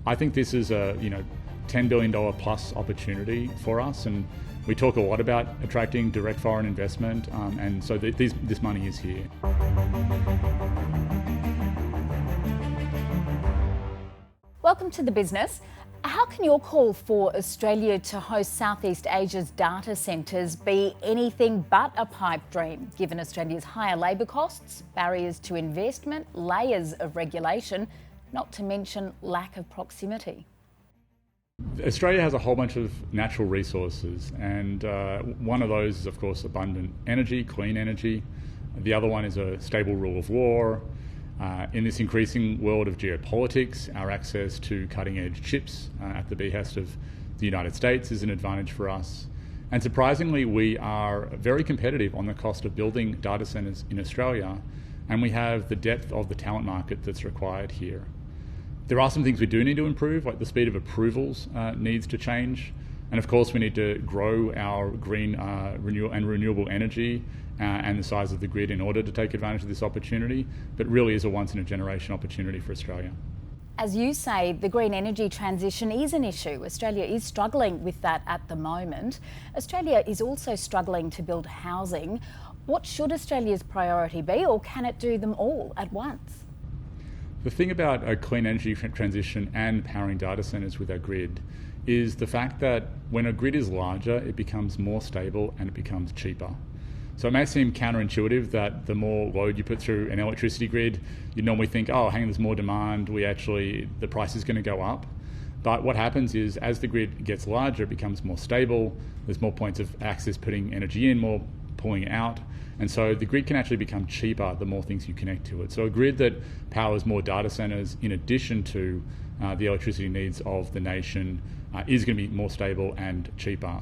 I think this is a $10 billion plus opportunity for us, and we talk a lot about attracting direct foreign investment, and so this money is here. Welcome to The Business. How can your call for Australia to host Southeast Asia's data centres be anything but a pipe dream, given Australia's higher labour costs, barriers to investment, layers of regulation, not to mention lack of proximity? Australia has a whole bunch of natural resources, and one of those is, of course, abundant energy, clean energy. The other one is a stable rule of law. In this increasing world of geopolitics, our access to cutting-edge chips at the behest of the United States is an advantage for us. And surprisingly, we are very competitive on the cost of building data centres in Australia, and we have the depth of the talent market that's required here. There are some things we do need to improve, like the speed of approvals needs to change. And of course, we need to grow our green renewable energy and the size of the grid in order to take advantage of this opportunity. But really is a once-in-a-generation opportunity for Australia. As you say, the green energy transition is an issue. Australia is struggling with that at the moment. Australia is also struggling to build housing. What should Australia's priority be, or can it do them all at once? The thing about a clean energy transition and powering data centres with our grid is the fact that when a grid is larger, it becomes more stable and it becomes cheaper. So it may seem counterintuitive that the more load you put through an electricity grid, you normally think, oh, hang on, there's more demand, the price is going to go up. But what happens is, as the grid gets larger, it becomes more stable, there's more points of access putting energy in, more pulling out. And so the grid can actually become cheaper the more things you connect to it. So a grid that powers more data centres in addition to the electricity needs of the nation is going to be more stable and cheaper.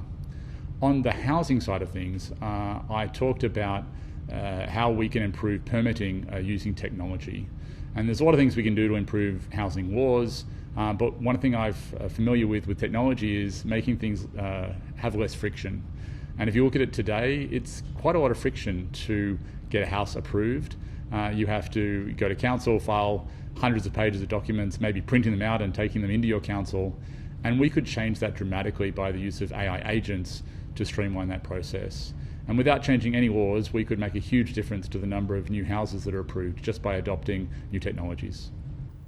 On the housing side of things, I talked about how we can improve permitting using technology. And there's a lot of things we can do to improve housing laws, but one thing I'm familiar with technology is making things have less friction. And if you look at it today, it's quite a lot of friction to get a house approved. You have to go to council, file hundreds of pages of documents, maybe printing them out and taking them into your council. And we could change that dramatically by the use of AI agents to streamline that process. And without changing any laws, we could make a huge difference to the number of new houses that are approved just by adopting new technologies.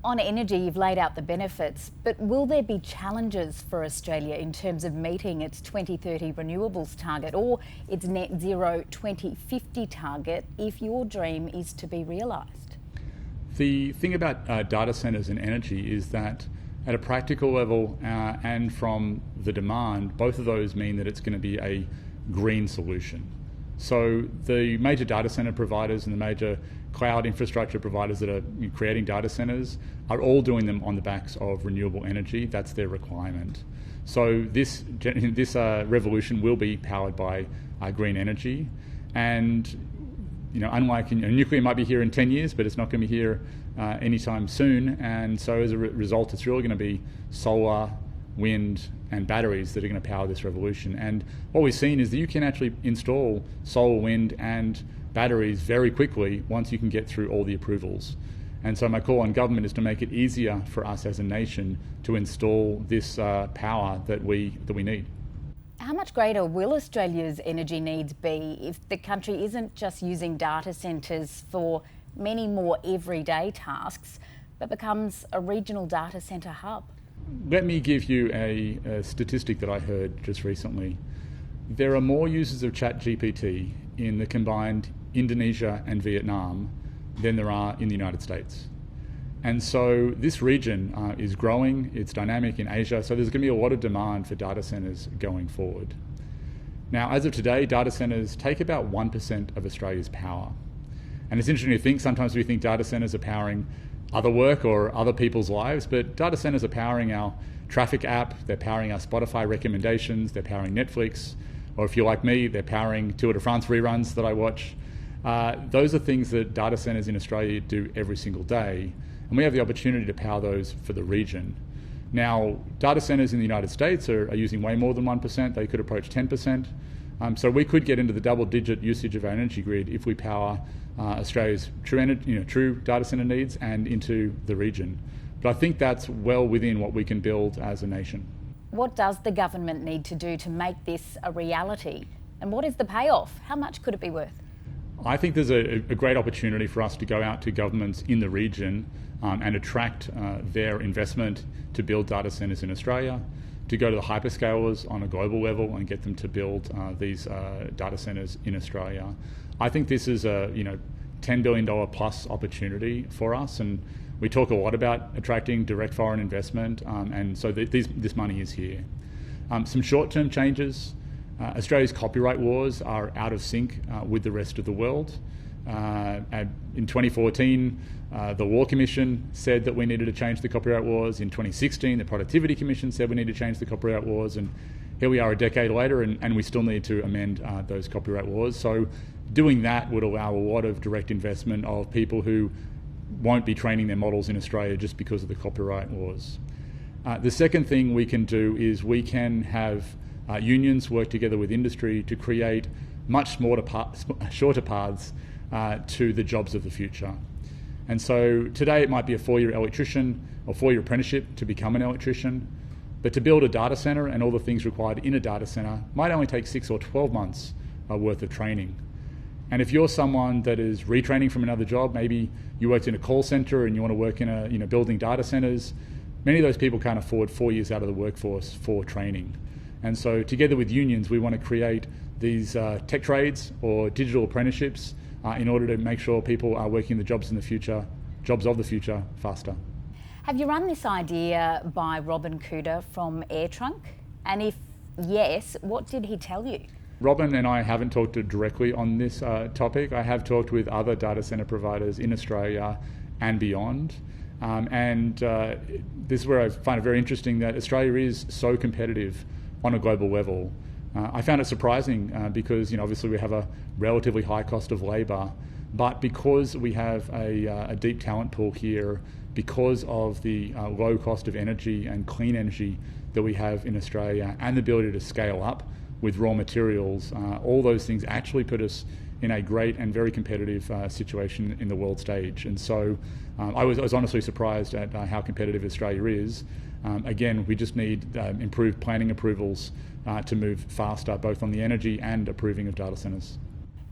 On energy, you've laid out the benefits, but will there be challenges for Australia in terms of meeting its 2030 renewables target or its net zero 2050 target if your dream is to be realised? The thing about data centres and energy is that at a practical level and from the demand, both of those mean that it's going to be a green solution. So the major data centre providers and the major cloud infrastructure providers that are creating data centres are all doing them on the backs of renewable energy. That's their requirement. So this revolution will be powered by green energy. And unlike nuclear might be here in 10 years, but it's not going to be here anytime soon. And so as a result, it's really going to be solar, wind and batteries that are going to power this revolution. And what we've seen is that you can actually install solar, wind and batteries very quickly once you can get through all the approvals. And so my call on government is to make it easier for us as a nation to install this power that we need. How much greater will Australia's energy needs be if the country isn't just using data centres for many more everyday tasks, but becomes a regional data centre hub? Let me give you a statistic that I heard just recently. There are more users of ChatGPT in the combined Indonesia and Vietnam than there are in the United States. And so this region is growing, it's dynamic in Asia, so there's going to be a lot of demand for data centres going forward. Now, as of today, data centres take about 1% of Australia's power. And it's interesting to think, sometimes we think data centres are powering other work or other people's lives, but data centres are powering our traffic app, they're powering our Spotify recommendations, they're powering Netflix, or if you're like me, they're powering Tour de France reruns that I watch. Those are things that data centres in Australia do every single day, and we have the opportunity to power those for the region. Now, data centres in the United States are using way more than 1%, they could approach 10%. So we could get into the double-digit usage of our energy grid if we power Australia's true data centre needs and into the region. But I think that's well within what we can build as a nation. What does the government need to do to make this a reality? And what is the payoff? How much could it be worth? I think there's a great opportunity for us to go out to governments in the region and attract their investment to build data centres in Australia, to go to the hyperscalers on a global level and get them to build these data centres in Australia. I think this is a $10 billion plus opportunity for us, and we talk a lot about attracting direct foreign investment, and so this money is here. Some short-term changes. Australia's copyright laws are out of sync with the rest of the world. In 2014, the Law Commission said that we needed to change the copyright laws. In 2016, the Productivity Commission said we need to change the copyright laws. And here we are a decade later, and we still need to amend those copyright laws. So doing that would allow a lot of direct investment of people who won't be training their models in Australia just because of the copyright laws. The second thing we can do is we can have unions work together with industry to create much shorter paths to the jobs of the future. And so today it might be a 4-year electrician or 4-year apprenticeship to become an electrician, but to build a data centre and all the things required in a data centre might only take 6 or 12 months worth of training. And if you're someone that is retraining from another job, maybe you worked in a call centre and you want to work in building data centres, many of those people can't afford 4 years out of the workforce for training. And so together with unions, we want to create these tech trades or digital apprenticeships in order to make sure people are working the jobs of the future faster. Have you run this idea by Robin Cooder from AirTrunk? And if yes, what did he tell you? Robin and I haven't talked directly on this topic. I have talked with other data centre providers in Australia and beyond. This is where I find it very interesting that Australia is so competitive on a global level. I found it surprising because obviously we have a relatively high cost of labour, but because we have a deep talent pool here, because of the low cost of energy and clean energy that we have in Australia and the ability to scale up with raw materials, all those things actually put us in a great and very competitive situation in the world stage. And so I was honestly surprised at how competitive Australia is. Again, we just need improved planning approvals to move faster, both on the energy and approving of data centres.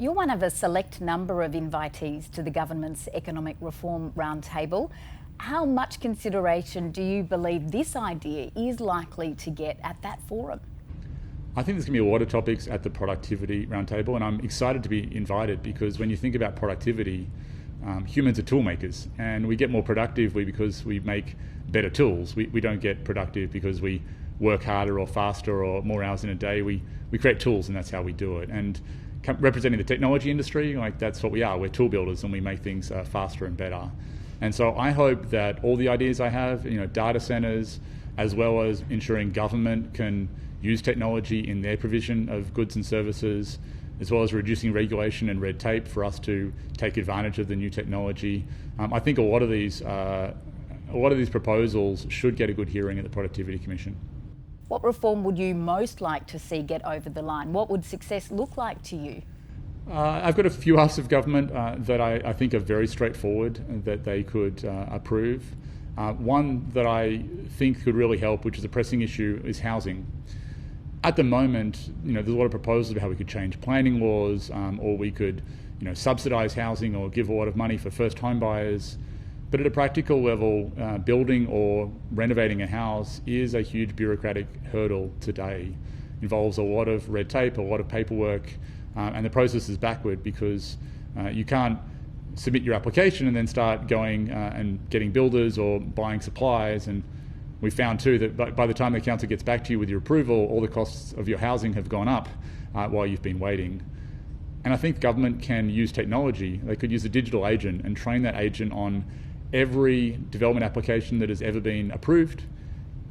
You're one of a select number of invitees to the government's Economic Reform Roundtable. How much consideration do you believe this idea is likely to get at that forum? I think there's going to be a lot of topics at the Productivity Roundtable, and I'm excited to be invited because when you think about productivity, humans are tool makers, and we get more productive because we make better tools. We don't get productive because we work harder or faster or more hours in a day. We create tools, and that's how we do it. And representing the technology industry, that's what we are. We're tool builders, and we make things faster and better. And so I hope that all the ideas I have, data centres, as well as ensuring government can use technology in their provision of goods and services, as well as reducing regulation and red tape for us to take advantage of the new technology. I think a lot of these proposals should get a good hearing at the Productivity Commission. What reform would you most like to see get over the line? What would success look like to you? I've got a few asks of government that I think are very straightforward that they could approve. One that I think could really help, which is a pressing issue, is housing. At the moment, there's a lot of proposals about how we could change planning laws, or we could, subsidise housing or give a lot of money for first home buyers. But at a practical level, building or renovating a house is a huge bureaucratic hurdle today. It involves a lot of red tape, a lot of paperwork, and the process is backward because you can't submit your application and then start going and getting builders or buying supplies. And we found too that by the time the council gets back to you with your approval, all the costs of your housing have gone up while you've been waiting. And I think government can use technology. They could use a digital agent and train that agent on every development application that has ever been approved,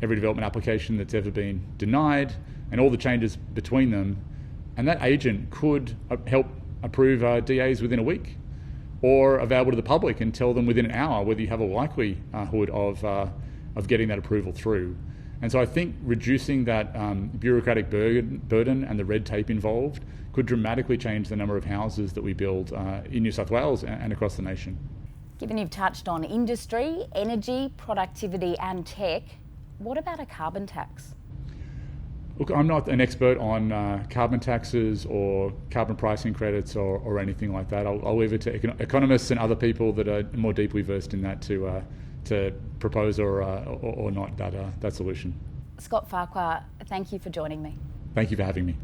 every development application that's ever been denied, and all the changes between them. And that agent could help approve DAs within a week, or available to the public and tell them within an hour whether you have a likelihood of getting that approval through. And so I think reducing that bureaucratic burden and the red tape involved could dramatically change the number of houses that we build in New South Wales and across the nation. Given you've touched on industry, energy, productivity and tech, what about a carbon tax? Look, I'm not an expert on carbon taxes or carbon pricing credits or anything like that. I'll leave it to economists and other people that are more deeply versed in that to propose or not that solution. Scott Farquhar, thank you for joining me. Thank you for having me.